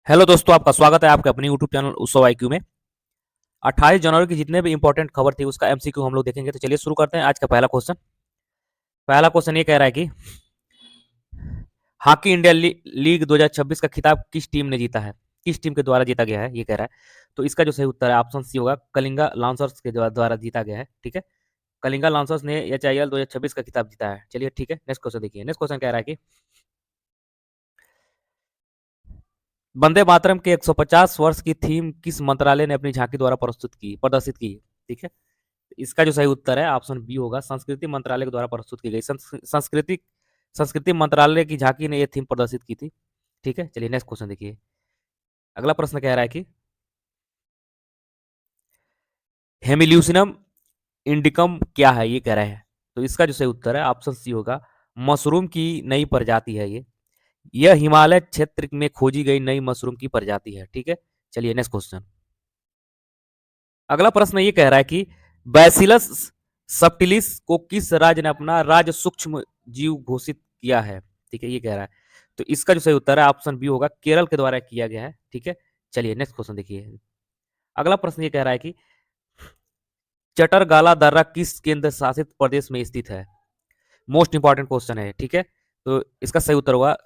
Hello दोस्तों, आपका स्वागत है आपके अपने यूट्यूब चैनल उत्सव आईक्यू में। 28 जनवरी की जितने भी इंपॉर्टेंट खबर थी उसका एमसीक्यू हम लोग देखेंगे। तो चलिए शुरू करते हैं। आज का पहला क्वेश्चन ये कह रहा है कि हॉकी इंडिया लीग 2026 का खिताब किस टीम ने जीता है, किस टीम के द्वारा जीता गया है, ये कह रहा है। तो इसका जो सही उत्तर है ऑप्शन सी होगा, कलिंगा लांसर्स के द्वारा जीता गया है। ठीक है, कलिंगा लांसर्स ने एचआईएल 2026 का खिताब जीता है। चलिए ठीक है, नेक्स्ट क्वेश्चन देखिए। नेक्स्ट क्वेश्चन कह रहा है कि वंदे मातरम के 150 वर्ष की थीम किस मंत्रालय ने अपनी झांकी द्वारा प्रदर्शित की। ठीक है, इसका जो सही उत्तर है ऑप्शन बी होगा, संस्कृति मंत्रालय के द्वारा प्रस्तुत की गई। संस्कृति मंत्रालय की झांकी ने यह थीम प्रदर्शित की थी। ठीक है, चलिए नेक्स्ट क्वेश्चन देखिए। अगला प्रश्न कह रहा है कि हेमिल्यूसिनम इंडिकम क्या है, ये कह रहा है। तो इसका जो सही उत्तर है ऑप्शन सी होगा, मशरूम की नई प्रजाति है ये। यह हिमालय क्षेत्र में खोजी गई नई मशरूम की प्रजाति है। ठीक है, चलिए नेक्स्ट क्वेश्चन। अगला प्रश्न ये कह रहा है कि बैसिलस सबटिलिस को किस राज्य ने अपना राज्य सूक्ष्म जीव घोषित किया है। ठीक है, ये कह रहा है। तो इसका जो सही उत्तर है ऑप्शन बी होगा, केरल के द्वारा किया गया है। ठीक है, चलिए नेक्स्ट क्वेश्चन देखिए। अगला प्रश्न ये कह रहा है कि चटरगाला दर्रा किस केंद्र शासित प्रदेश में स्थित है। मोस्ट इंपॉर्टेंट क्वेश्चन है। ठीक है, तो इसका सही उत्तर होगा,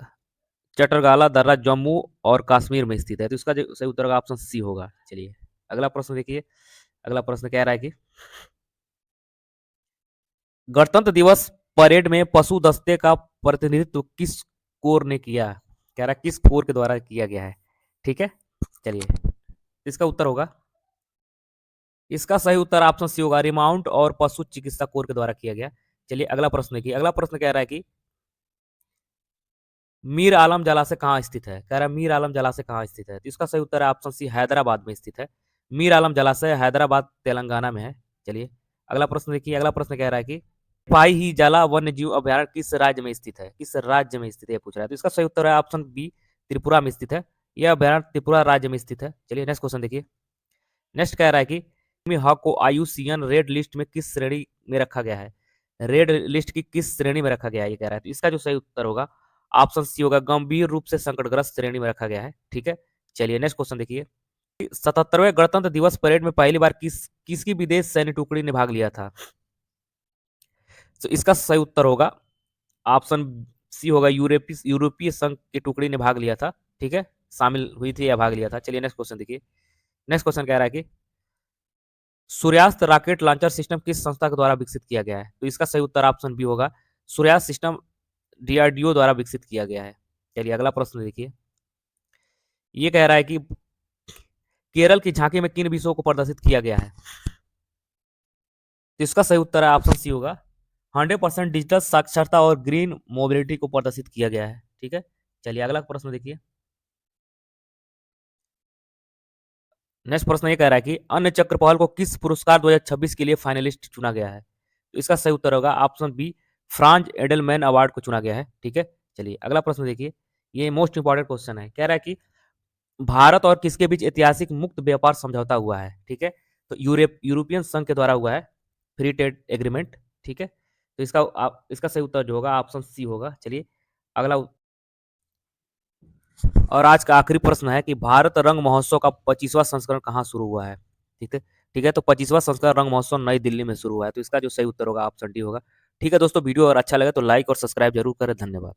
चटरगाला दर्रा जम्मू और कश्मीर में स्थित है। तो इसका जो सही उत्तर होगा ऑप्शन सी होगा। चलिए अगला प्रश्न देखिए। अगला प्रश्न कह रहा है कि गणतंत्र दिवस परेड में पशु दस्ते का प्रतिनिधित्व किस कोर ने किया। कह रहा है किस कोर के द्वारा किया गया है। ठीक है, चलिए इसका उत्तर होगा, इसका सही उत्तर ऑप्शन सी होगा, रिमाउंट और पशु चिकित्सा कोर के द्वारा किया गया। चलिए अगला प्रश्न देखिए। अगला प्रश्न कह रहा है कि मीर आलम जलाशय कहाँ स्थित है। कह रहा है मीर आलम जलाशय कहाँ स्थित है। तो इसका सही उत्तर है ऑप्शन सी, हैदराबाद में स्थित है। मीर आलम जलाशय हैदराबाद तेलंगाना में है। चलिए अगला प्रश्न देखिए। अगला प्रश्न कह रहा है कि पाई ही जला वन्य जीव अभ्यारण्य किस राज्य में स्थित है, किस राज्य में स्थित है पूछ रहा है। तो इसका सही उत्तर है ऑप्शन बी, त्रिपुरा में स्थित है। यह अभ्यारण्य त्रिपुरा राज्य में स्थित है। चलिए नेक्स्ट क्वेश्चन देखिए। नेक्स्ट कह रहा है कि हक को आयुसीएन रेड लिस्ट में किस श्रेणी में रखा गया है। रेड लिस्ट की किस श्रेणी में रखा गया है, ये कह रहा है। तो इसका जो सही उत्तर होगा ऑप्शन सी होगा, गंभीर रूप से संकटग्रस्त श्रेणी में रखा गया है। ठीक है, चलिए नेक्स्ट क्वेश्चन देखिए। 77वें गणतंत्र दिवस परेड में पहली बार किसकी विदेश सैन्य टुकड़ी ने भाग लिया था। तो इसका सही उत्तर होगा ऑप्शन सी होगा, यूरोपीय संघ की टुकड़ी ने भाग लिया था। ठीक है, शामिल हुई थी या भाग लिया था। चलिए नेक्स्ट क्वेश्चन देखिए। नेक्स्ट क्वेश्चन कह रहा है कि सूर्यास्त रॉकेट लॉन्चर सिस्टम किस संस्था के द्वारा विकसित किया गया है। तो इसका सही उत्तर ऑप्शन बी होगा, सूर्यास्त सिस्टम डीआरडीओ द्वारा विकसित किया गया है। चलिए अगला प्रश्न देखिए। ये कह रहा है कि केरल की झांकी में किन विषयों को प्रदर्शित किया गया है। तो इसका सही उत्तर है ऑप्शन सी होगा, 100% डिजिटल साक्षरता और ग्रीन मोबिलिटी को प्रदर्शित किया गया है। ठीक है, चलिए अगला प्रश्न देखिए। नेक्स्ट प्रश्न ये कह रहा है कि अन्य चक्र पहल को किस पुरस्कार 2026 के लिए फाइनलिस्ट चुना गया है। तो इसका सही उत्तर होगा option B, Franz Edelman Award को चुना गया है। ठीक है, चलिए अगला प्रश्न देखिए। ये मोस्ट इंपॉर्टेंट क्वेश्चन है। कह रहा है कि भारत और किसके बीच ऐतिहासिक मुक्त व्यापार समझौता हुआ है। ठीक है, तो यूरोपियन संघ के द्वारा हुआ है, फ्री ट्रेड एग्रीमेंट। ठीक है, तो इसका सही उत्तर जो होगा ऑप्शन सी होगा। चलिए अगला और आज का आखिरी प्रश्न है कि भारत रंग महोत्सव का 25वां संस्करण कहाँ शुरू हुआ है। ठीक है, ठीक है, तो 25वां संस्करण रंग महोत्सव नई दिल्ली में शुरू हुआ है। तो इसका जो सही उत्तर होगा ऑप्शन डी होगा। ठीक है दोस्तों, वीडियो अगर अच्छा लगे तो लाइक और सब्सक्राइब जरूर करें। धन्यवाद।